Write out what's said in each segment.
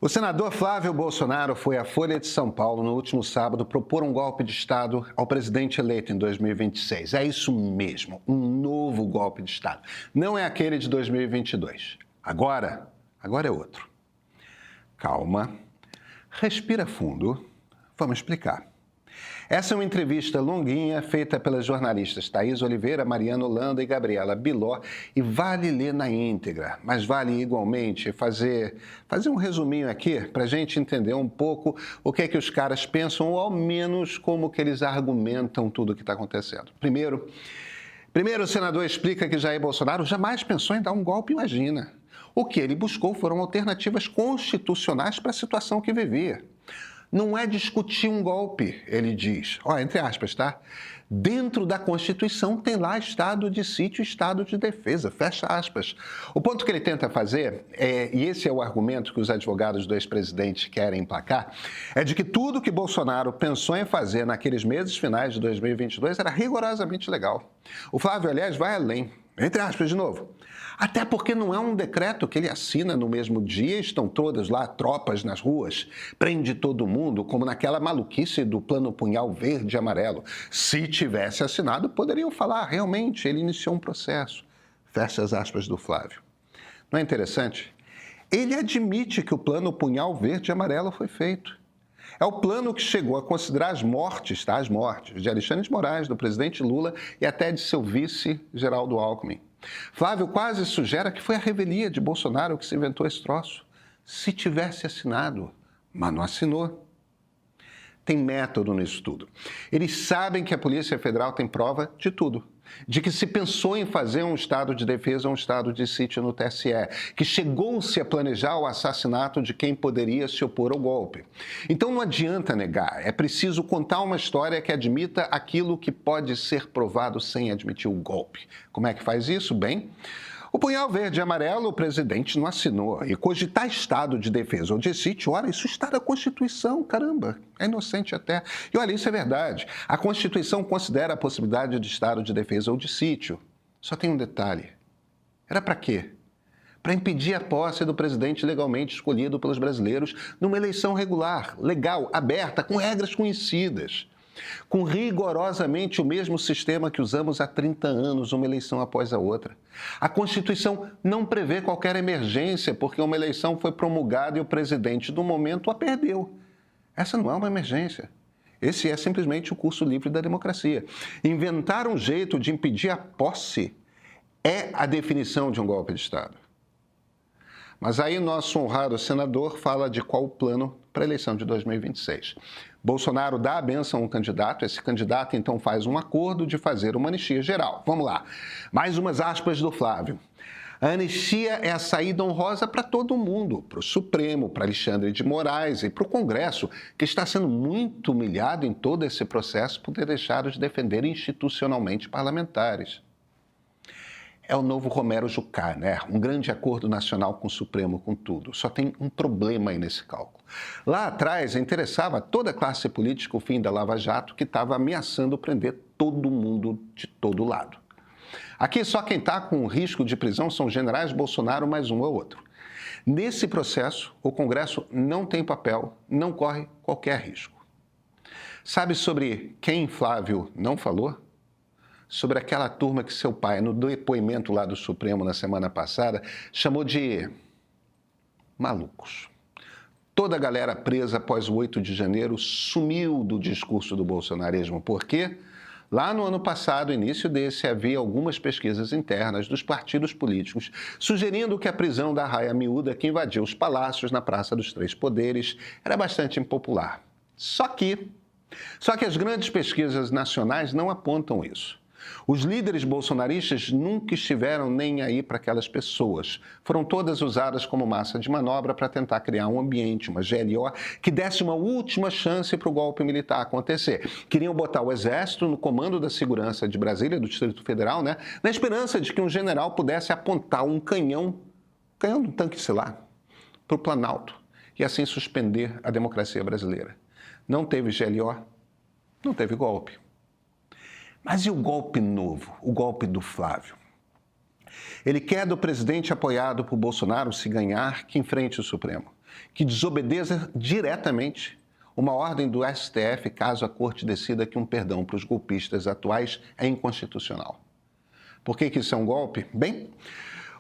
O senador Flávio Bolsonaro foi à Folha de São Paulo no último sábado propor um golpe de Estado ao presidente eleito em 2026. É isso mesmo, um novo golpe de Estado. Não é aquele de 2022. Agora é outro. Calma, respira fundo, vamos explicar. Essa é uma entrevista longuinha feita pelas jornalistas Thaís Oliveira, Mariana Holanda e Gabriela Biló e vale ler na íntegra, mas vale igualmente fazer um resuminho aqui para a gente entender um pouco o que é que os caras pensam ou ao menos como que eles argumentam tudo o que está acontecendo. Primeiro, o senador explica que Jair Bolsonaro jamais pensou em dar um golpe, imagina. O que ele buscou foram alternativas constitucionais para a situação que vivia. Não é discutir um golpe, ele diz. Entre aspas, tá? Dentro da Constituição tem lá estado de sítio e estado de defesa, fecha aspas. O ponto que ele tenta fazer, e esse é o argumento que os advogados do ex-presidente querem emplacar, é de que tudo que Bolsonaro pensou em fazer naqueles meses finais de 2022 era rigorosamente legal. O Flávio, aliás, vai além. Entre aspas, de novo. Até porque não é um decreto que ele assina no mesmo dia, estão todas lá, tropas nas ruas, prende todo mundo, como naquela maluquice do plano punhal verde e amarelo. Se tivesse assinado, poderiam falar, realmente, ele iniciou um processo. Fecha as aspas do Flávio. Não é interessante? Ele admite que o plano punhal verde e amarelo foi feito. É o plano que chegou a considerar as mortes de Alexandre de Moraes, do presidente Lula e até de seu vice, Geraldo Alckmin. Flávio quase sugere que foi a revelia de Bolsonaro que se inventou esse troço. Se tivesse assinado, mas não assinou. Tem método nisso tudo. Eles sabem que a Polícia Federal tem prova de tudo. De que se pensou em fazer um estado de defesa ou um estado de sítio no TSE, que chegou-se a planejar o assassinato de quem poderia se opor ao golpe. Então não adianta negar, é preciso contar uma história que admita aquilo que pode ser provado sem admitir o golpe. Como é que faz isso? Bem, o punhal verde e amarelo o presidente não assinou. E cogitar estado de defesa ou de sítio, isso está na Constituição, caramba, é inocente até. E olha, isso é verdade. A Constituição considera a possibilidade de estado de defesa ou de sítio. Só tem um detalhe. Era para quê? Para impedir a posse do presidente legalmente escolhido pelos brasileiros numa eleição regular, legal, aberta, com regras conhecidas. Com rigorosamente o mesmo sistema que usamos há 30 anos, uma eleição após a outra. A Constituição não prevê qualquer emergência porque uma eleição foi promulgada e o presidente, do momento, a perdeu. Essa não é uma emergência. Esse é simplesmente o curso livre da democracia. Inventar um jeito de impedir a posse é a definição de um golpe de Estado. Mas aí nosso honrado senador fala de qual o plano para a eleição de 2026. Bolsonaro dá a benção a um candidato, esse candidato então faz um acordo de fazer uma anistia geral. Vamos lá, mais umas aspas do Flávio. A anistia é a saída honrosa para todo mundo, para o Supremo, para Alexandre de Moraes e para o Congresso, que está sendo muito humilhado em todo esse processo por ter deixado de defender institucionalmente parlamentares. É o novo Romero Jucá, né? Um grande acordo nacional com o Supremo, com tudo. Só tem um problema aí nesse cálculo. Lá atrás, interessava a toda a classe política o fim da Lava Jato, que estava ameaçando prender todo mundo de todo lado. Aqui, só quem está com risco de prisão são generais Bolsonaro mais um ou outro. Nesse processo, o Congresso não tem papel, não corre qualquer risco. Sabe sobre quem Flávio não falou? Sobre aquela turma que seu pai, no depoimento lá do Supremo na semana passada, chamou de malucos. Toda a galera presa após o 8 de janeiro sumiu do discurso do bolsonarismo. Por quê? Lá no ano passado, início desse, havia algumas pesquisas internas dos partidos políticos sugerindo que a prisão da raia miúda que invadiu os palácios na Praça dos Três Poderes era bastante impopular. Só que as grandes pesquisas nacionais não apontam isso. Os líderes bolsonaristas nunca estiveram nem aí para aquelas pessoas. Foram todas usadas como massa de manobra para tentar criar um ambiente, uma GLO, que desse uma última chance para o golpe militar acontecer. Queriam botar o Exército no comando da segurança de Brasília, do Distrito Federal, né? Na esperança de que um general pudesse apontar um canhão de um tanque, sei lá, para o Planalto e assim suspender a democracia brasileira. Não teve GLO, não teve golpe. Mas e o golpe novo, o golpe do Flávio? Ele quer do presidente apoiado por Bolsonaro, se ganhar, que enfrente o Supremo. que desobedeça diretamente uma ordem do STF caso a Corte decida que um perdão para os golpistas atuais é inconstitucional. Por que isso é um golpe? Bem,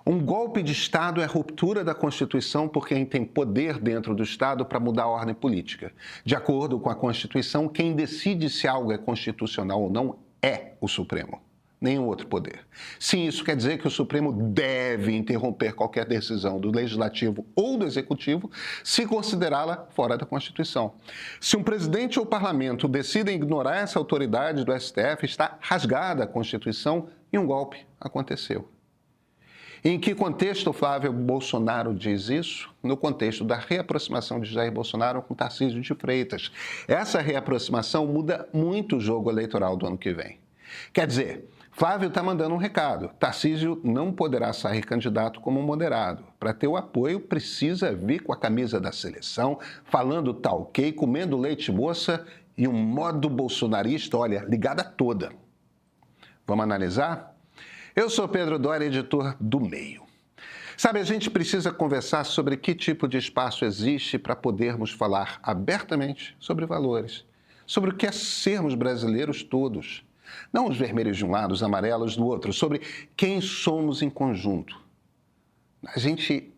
um golpe de Estado é a ruptura da Constituição por quem tem poder dentro do Estado para mudar a ordem política. De acordo com a Constituição, quem decide se algo é constitucional ou não é o Supremo, nenhum outro poder. Sim, isso quer dizer que o Supremo deve interromper qualquer decisão do Legislativo ou do Executivo se considerá-la fora da Constituição. Se um presidente ou parlamento decidem ignorar essa autoridade do STF, está rasgada a Constituição e um golpe aconteceu. Em que contexto Flávio Bolsonaro diz isso? No contexto da reaproximação de Jair Bolsonaro com Tarcísio de Freitas. Essa reaproximação muda muito o jogo eleitoral do ano que vem. Quer dizer, Flávio está mandando um recado. Tarcísio não poderá sair candidato como moderado. Para ter o apoio, precisa vir com a camisa da seleção, falando tá ok, comendo leite moça e um modo bolsonarista, olha, ligada toda. Vamos analisar? Eu sou Pedro Doria, editor do Meio. Sabe, a gente precisa conversar sobre que tipo de espaço existe para podermos falar abertamente sobre valores, sobre o que é sermos brasileiros todos. Não os vermelhos de um lado, os amarelos do outro, sobre quem somos em conjunto. A gente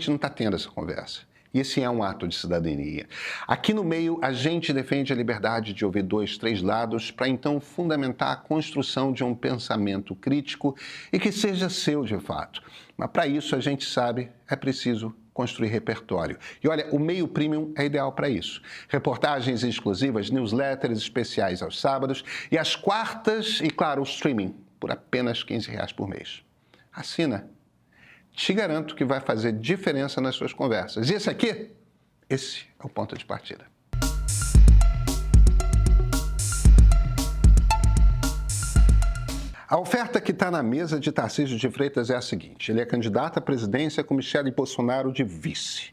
não está tendo essa conversa. E esse é um ato de cidadania. Aqui no Meio, a gente defende a liberdade de ouvir 2, 3 lados para então fundamentar a construção de um pensamento crítico e que seja seu de fato. Mas para isso, a gente sabe, é preciso construir repertório. E olha, o Meio Premium é ideal para isso. Reportagens exclusivas, newsletters especiais aos sábados e às quartas e, claro, o streaming por apenas R$15 por mês. Assina. Te garanto que vai fazer diferença nas suas conversas. E esse é o ponto de partida. A oferta que está na mesa de Tarcísio de Freitas é a seguinte: ele é candidato à presidência com Michele Bolsonaro de vice.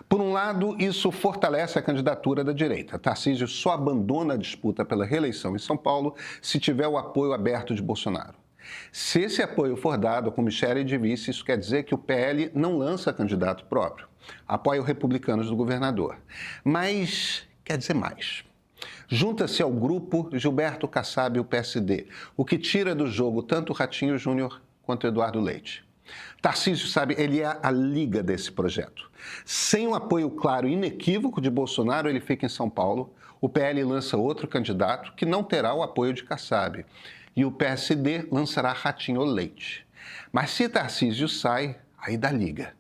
Por um lado, isso fortalece a candidatura da direita. Tarcísio só abandona a disputa pela reeleição em São Paulo se tiver o apoio aberto de Bolsonaro. Se esse apoio for dado com Michele de vice, isso quer dizer que o PL não lança candidato próprio. Apoia os republicanos do governador. Mas quer dizer mais. Junta-se ao grupo Gilberto Kassab e o PSD, o que tira do jogo tanto o Ratinho Júnior quanto o Eduardo Leite. Tarcísio, sabe, ele é a liga desse projeto. Sem um apoio claro e inequívoco de Bolsonaro, ele fica em São Paulo. O PL lança outro candidato que não terá o apoio de Kassab. E o PSD lançará Ratinho ou Leite. Mas se Tarcísio sai, aí dá liga.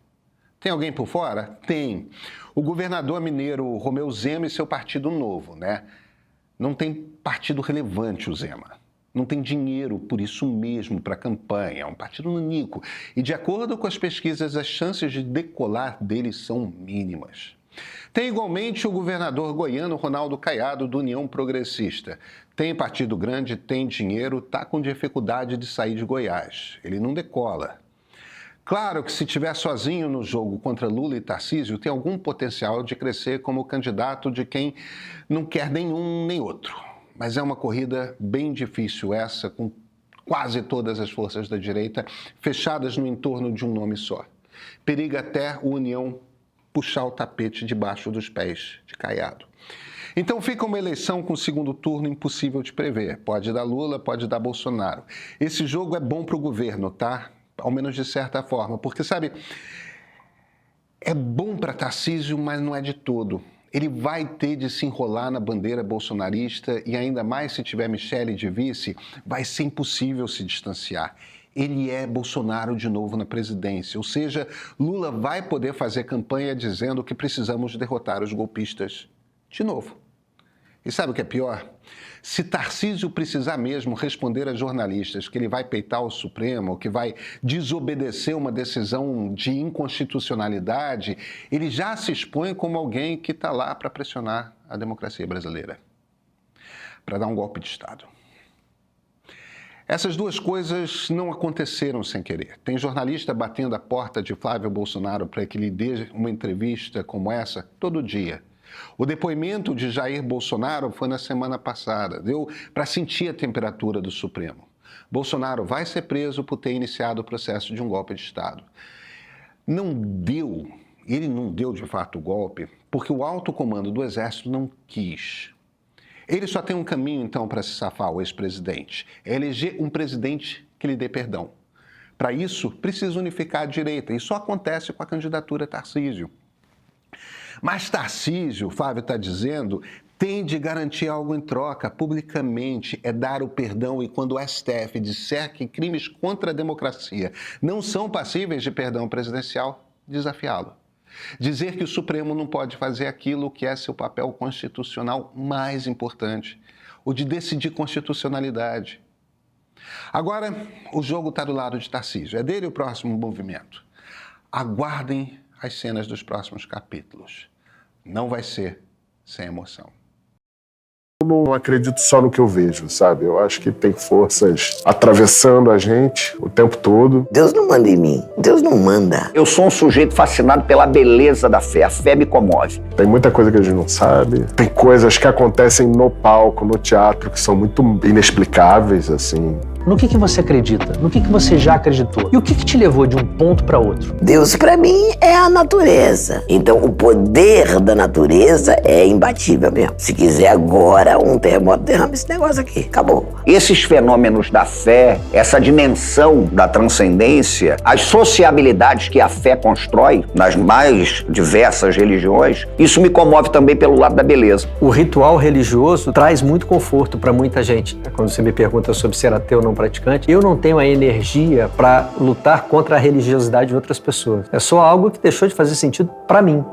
Tem alguém por fora? Tem. O governador mineiro Romeu Zema e seu Partido Novo, né? Não tem partido relevante o Zema. Não tem dinheiro por isso mesmo para a campanha. É um partido nanico. E de acordo com as pesquisas, as chances de decolar dele são mínimas. Tem igualmente o governador goiano Ronaldo Caiado, do União Progressista. Tem partido grande, tem dinheiro, está com dificuldade de sair de Goiás. Ele não decola. Claro que se estiver sozinho no jogo contra Lula e Tarcísio, tem algum potencial de crescer como candidato de quem não quer nenhum nem outro. Mas é uma corrida bem difícil essa, com quase todas as forças da direita fechadas no entorno de um nome só. Periga até o União puxar o tapete debaixo dos pés de Caiado. Então fica uma eleição com segundo turno impossível de prever. Pode dar Lula, pode dar Bolsonaro. Esse jogo é bom para o governo, tá? Ao menos de certa forma. Porque, sabe, é bom para Tarcísio, mas não é de todo. Ele vai ter de se enrolar na bandeira bolsonarista e ainda mais se tiver Michele de vice, vai ser impossível se distanciar. Ele é Bolsonaro de novo na presidência, ou seja, Lula vai poder fazer campanha dizendo que precisamos derrotar os golpistas de novo. E sabe o que é pior? Se Tarcísio precisar mesmo responder a jornalistas que ele vai peitar o Supremo, que vai desobedecer uma decisão de inconstitucionalidade, ele já se expõe como alguém que está lá para pressionar a democracia brasileira, para dar um golpe de Estado. Essas duas coisas não aconteceram sem querer. Tem jornalista batendo a porta de Flávio Bolsonaro para que lhe dê uma entrevista como essa todo dia. O depoimento de Jair Bolsonaro foi na semana passada, deu para sentir a temperatura do Supremo. Bolsonaro vai ser preso por ter iniciado o processo de um golpe de Estado. Não deu ele não deu de fato o golpe porque o alto comando do Exército não quis. Ele só tem um caminho, então, para se safar, o ex-presidente. É eleger um presidente que lhe dê perdão. Para isso, precisa unificar a direita. E só acontece com a candidatura Tarcísio. Mas Tarcísio, Fábio está dizendo, tem de garantir algo em troca, publicamente, é dar o perdão. E quando o STF disser que crimes contra a democracia não são passíveis de perdão presidencial, desafiá-lo. Dizer que o Supremo não pode fazer aquilo que é seu papel constitucional mais importante, o de decidir constitucionalidade. Agora, o jogo está do lado de Tarcísio. É dele o próximo movimento. Aguardem as cenas dos próximos capítulos. Não vai ser sem emoção. Eu não acredito só no que eu vejo, sabe? Eu acho que tem forças atravessando a gente o tempo todo. Deus não manda em mim. Deus não manda. Eu sou um sujeito fascinado pela beleza da fé. A fé me comove. Tem muita coisa que a gente não sabe. Tem coisas que acontecem no palco, no teatro, que são muito inexplicáveis, assim. No que você acredita? No que você já acreditou? E o que te levou de um ponto para outro? Deus, para mim, é a natureza. Então, o poder da natureza é imbatível mesmo. Se quiser agora um terremoto, derrama esse negócio aqui. Acabou. Esses fenômenos da fé, essa dimensão da transcendência, as sociabilidades que a fé constrói nas mais diversas religiões, isso me comove também pelo lado da beleza. O ritual religioso traz muito conforto para muita gente. Quando você me pergunta sobre ser ateu ou não praticante, eu não tenho a energia para lutar contra a religiosidade de outras pessoas. É só algo que deixou de fazer sentido para mim.